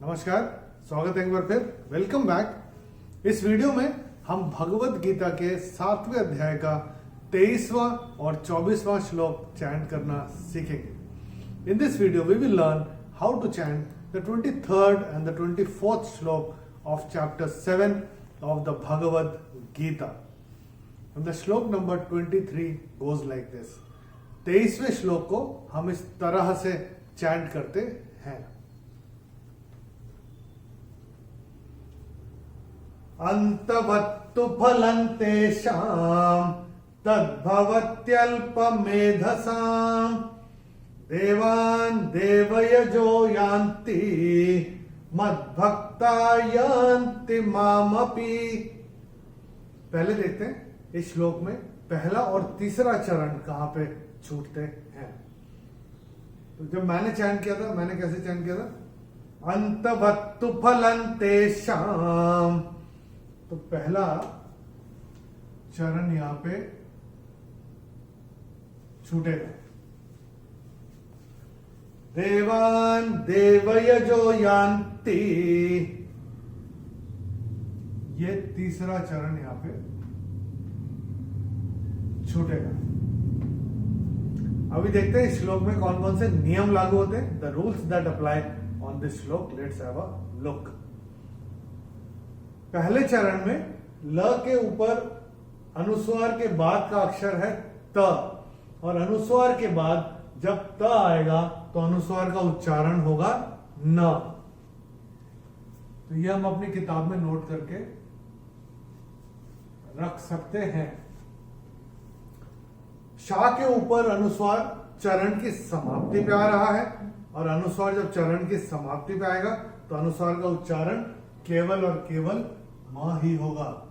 नमस्कार, स्वागत है एक बार फिर। Welcome back. इस वीडियो में हम भगवत गीता के 7वें अध्याय का 23वां और 24वां श्लोक चैंट करना सीखेंगे। In this video we will learn how to chant the 23rd and the 24th shloka of chapter 7 of the Bhagavad Gita. The shloka number 23 goes like this. 23वें श्लोक को हम इस तरह से चैंट करते हैं। अंतवत्तु फलं तेषां तद्भवत्यल्पमेधसां देवान् देवयजो यान्ति मद्भक्ता यान्ति मामपि। पहले देखते हैं इस श्लोक में पहला और तीसरा चरण कहां पे छूटते हैं। तो जब मैंने चैंट किया था, मैंने कैसे चैंट किया था? अंतवत्तु फलं तेषां। तो पहला चरण यहां पे छूटेगा। देवान देवयजो यान्ति, ये तीसरा चरण यहां पे छूटेगा। अभी देखते हैं इस श्लोक में कौन कौन से नियम लागू होते हैं। The rules that apply on this shloka. Let's have a look. पहले चरण में ल के ऊपर अनुस्वार के बाद का अक्षर है त, और अनुस्वार के बाद जब त आएगा तो अनुस्वार का उच्चारण होगा न। तो यह हम अपनी किताब में नोट करके रख सकते हैं। शा के ऊपर अनुस्वार चरण की समाप्ति पे आ रहा है, और अनुस्वार जब चरण की समाप्ति पे आएगा तो अनुस्वार का उच्चारण केवल और केवल म ही होगा।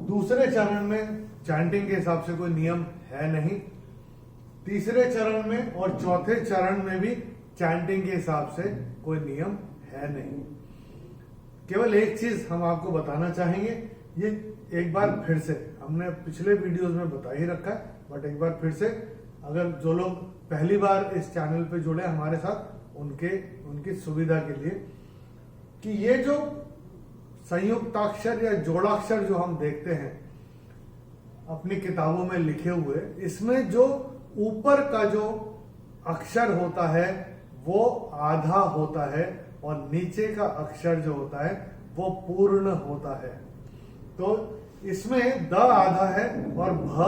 दूसरे चरण में चैंटिंग के हिसाब से कोई नियम है नहीं। तीसरे चरण में और चौथे चरण में भी चैंटिंग के हिसाब से कोई नियम है नहीं। केवल एक चीज हम आपको बताना चाहेंगे, ये एक बार फिर से हमने पिछले वीडियोस में बता ही रखा है, बट एक बार फिर से अगर जो लोग पहली बार इस चैनल पे जुड़े हमारे साथ, उनकी सुविधा के लिए, कि ये जो संयुक्ताक्षर या जोड़ाक्षर जो हम देखते हैं अपनी किताबों में लिखे हुए, इसमें जो ऊपर का जो अक्षर होता है वो आधा होता है, और नीचे का अक्षर जो होता है वो पूर्ण होता है। तो इसमें द आधा है और भ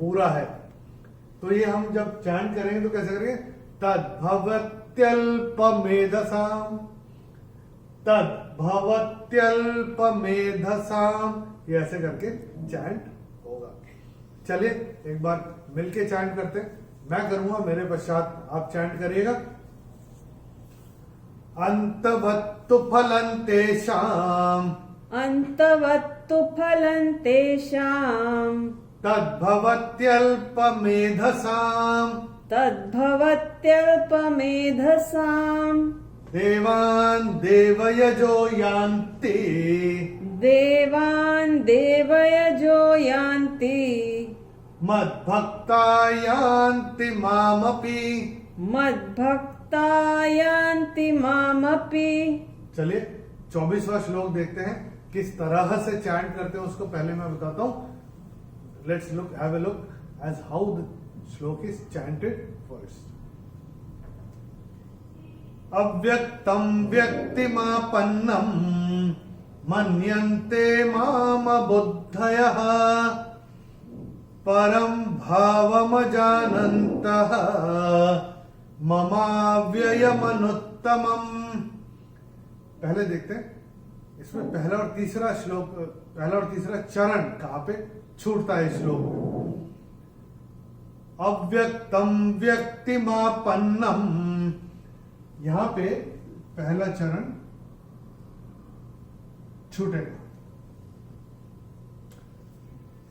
पूरा है। तो ये हम जब चैंट करेंगे तो कैसे करेंगे? तद्भवत्यल्पमेधसाम, तद्भवत्यल्पमेधसाम, ये ऐसे करके चैंट होगा। चलिए एक बार मिलके चैंट करते हैं। मैं करूंगा, मेरे पश्चात आप चैंट करिएगा। अंतवत्तु फलं तेषां, अंतवत्तु फलं तेषां तद्भवत्यल्पमेधसां, तद्भवत्यल्पमेधसां देवान् देवयजो यान्ति, देवान् देवयजो यान्ति मद्भक्ता यान्ति मामपि। मद्भक्ता यान्ति मामपि। चलिए 24वां श्लोक देखते हैं किस तरह से चैंट करते हैं, उसको पहले मैं बताता हूं। Let's look, have a look as how the shloka is chanted first. अव्यक्तं व्यक्तिमापन्नं मन्यन्ते माम बुद्धयः परं भावमजानन्तः ममाव्ययमनुत्तमम्। पहले देखते हैं इसमें पहला और तीसरा श्लोक, पहला और तीसरा चरण कहां पे छूटता है श्लोक में। अव्यक्तम व्यक्तिमापन्नम, यहां पे पहला चरण छूटेगा।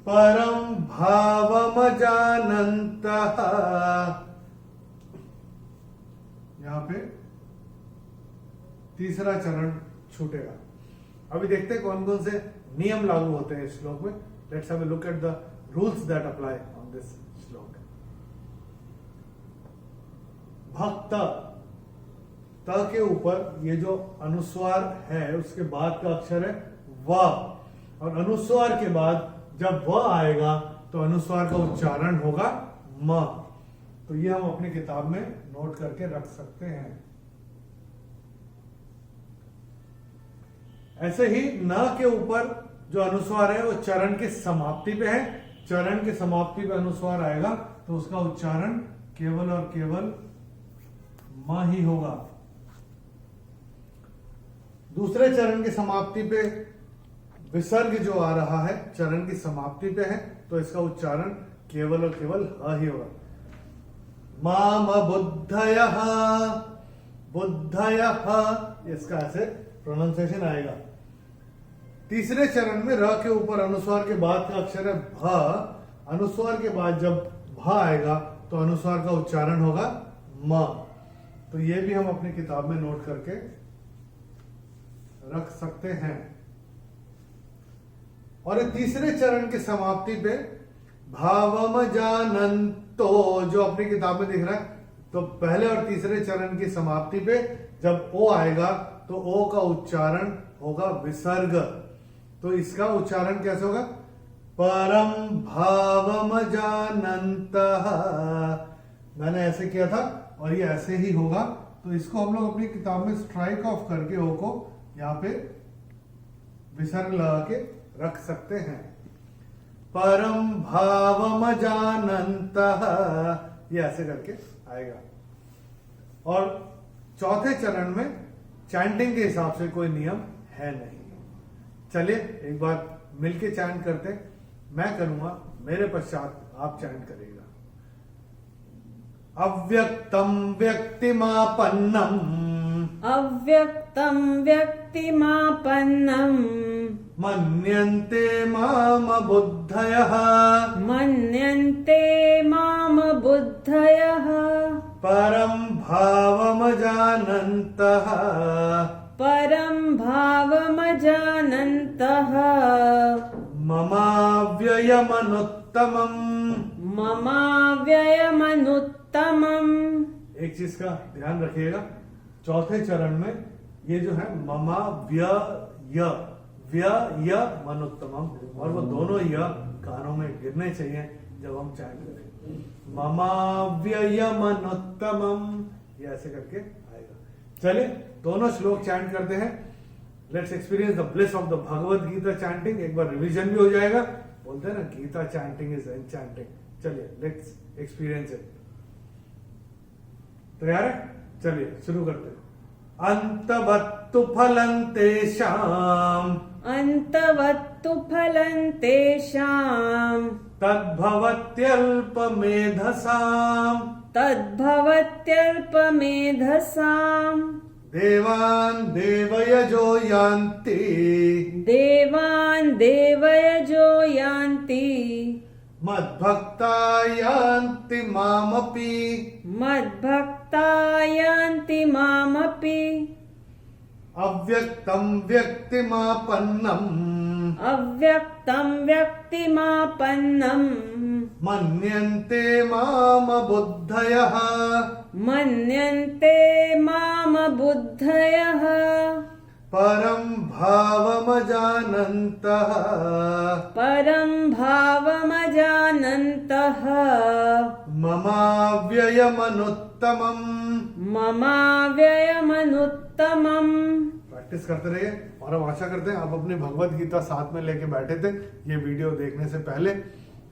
परम भावमजानन्तः, यहां पे तीसरा चरण छूटेगा। अभी देखते हैं कौन कौन से नियम लागू होते हैं इस श्लोक में। Let's have a look at the rules that apply on this श्लोक। भक्त, त के ऊपर ये जो अनुस्वार है उसके बाद का अक्षर है व, और अनुस्वार के बाद जब व आएगा तो अनुस्वार का उच्चारण होगा म। तो ये हम अपनी किताब में नोट करके रख सकते हैं। ऐसे ही न के ऊपर जो अनुस्वार है वो चरण की समाप्ति पे है, चरण की समाप्ति पे अनुस्वार आएगा तो उसका उच्चारण केवल और केवल म ही होगा। दूसरे चरण की समाप्ति पे विसर्ग जो आ रहा है चरण की समाप्ति पे है तो इसका उच्चारण केवल और केवल ह ही होगा। माम बुद्धयः, बुद्धयः, इसका ऐसे प्रोनाउंसिएशन आएगा। तीसरे चरण में र के ऊपर अनुस्वार के बाद का अक्षर है भ, अनुस्वार के बाद जब भ आएगा तो अनुस्वार का उच्चारण होगा म। तो ये भी हम अपनी किताब में नोट करके रख सकते हैं। और तीसरे चरण की समाप्ति पे भावम जानंतो जो अपनी किताब में दिख रहा है, तो पहले और तीसरे चरण की समाप्ति पे जब ओ आएगा तो ओ का उच्चारण होगा विसर्ग। तो इसका उच्चारण कैसे होगा? परम भावम जानंतः, मैंने ऐसे किया था और ये ऐसे ही होगा। तो इसको हम लोग अपनी किताब में स्ट्राइक ऑफ करके ओ को यहाँ पे विसर्ग लगा के रख सकते हैं। परम भावम जानंतः, ये ऐसे करके आएगा। और चौथे चरण में चैंटिंग के हिसाब से कोई नियम है नहीं। चलिए एक बार मिलके चैंट करते हैं। मैं करूंगा, मेरे पश्चात आप चैंट करिएगा। अव्यक्तम व्यक्तिमापन्नम, अव्यक्तं व्यक्तिमापन्नं मन्यन्ते माम बुद्धयः, मन्यन्ते माम बुद्धयः परम भावमजानन्तः, परं भावमजानन्तः ममाव्ययमनुत्तमम्। ममाव्ययमनुत्तमम्। एक चीज का ध्यान रखिएगा, चौथे चरण में ये जो है ममा व्य मनुत्तमम, और वो दोनों य कानों में गिरने चाहिए जब हम चैंट करें। ममा व्ययमनुत्तमम, ये ऐसे करके आएगा। चलिए दोनों श्लोक चैंट करते हैं। Let's experience the bliss of the Bhagavad Gita chanting. एक बार रिवीजन भी हो जाएगा। बोलते हैं ना गीता चैंटिंग इज एन्चैंटिंग। चलिए लेट्स एक्सपीरियंस इट। तैयार है? चलिए शुरू करते हैं। अंतवत्तु फलं तेषाम्, अन्तवत्तु फलं तेषाम् तद्भवत्यल्पमेधसाम्, तद्भवत्यल्पमेधसाम् देवान् देवयजो यान्ति, देवान् देवयजो यान्ति मद्भक्ता यान्ति मामपि, मद्भक्ता यान्ति मामपि अव्यक्तं व्यक्तिमापन्नम्, अव्यक्तं व्यक्तिमापन्नं मन्यन्ते माम बुद्धयः, मन्यन्ते माम बुद्धयः परं भावमजानन्तः, परं भावमजानन्तः ममाव्ययमनुत्तमम्। ममाव्ययमनुत्तमम्। प्रैक्टिस करते रहिए और हम आशा करते हैं आप अपनी भगवत गीता साथ में लेके बैठे थे। ये वीडियो देखने से पहले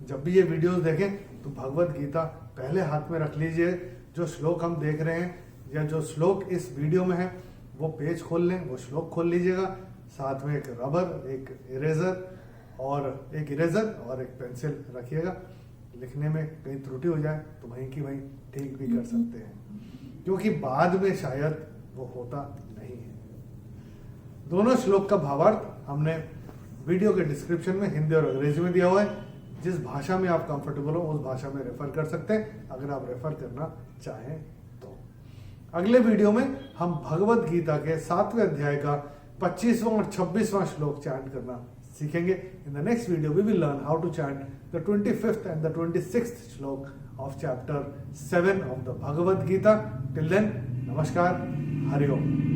जब भी ये वीडियोस देखें तो भगवत गीता पहले हाथ में रख लीजिए। जो श्लोक हम देख रहे हैं या जो श्लोक इस वीडियो में है वो पेज खोल लें, वो श्लोक खोल लीजिएगा। साथ में एक रबर, एक इरेजर और एक पेंसिल रखिएगा। लिखने में कहीं त्रुटि हो जाए तो वहीं की वहीं ठीक भी कर सकते हैं, क्योंकि बाद में शायद वो होता नहीं है। दोनों श्लोक का भावार्थ हमने वीडियो के डिस्क्रिप्शन में हिंदी और अंग्रेजी में दिया हुआ है। जिस भाषा में आप कंफर्टेबल हो उस भाषा में रेफर कर सकते हैं, अगर आप रेफर करना चाहें तो। अगले वीडियो में हम भगवत गीता के 7वें अध्याय का 25वां और 26वां श्लोक चैंट करना सीखेंगे. In the next video, we will learn how to chant the 25th and the 26th shlok of chapter 7 of the Bhagavad Gita. Till then, Namaskar, Hari Om.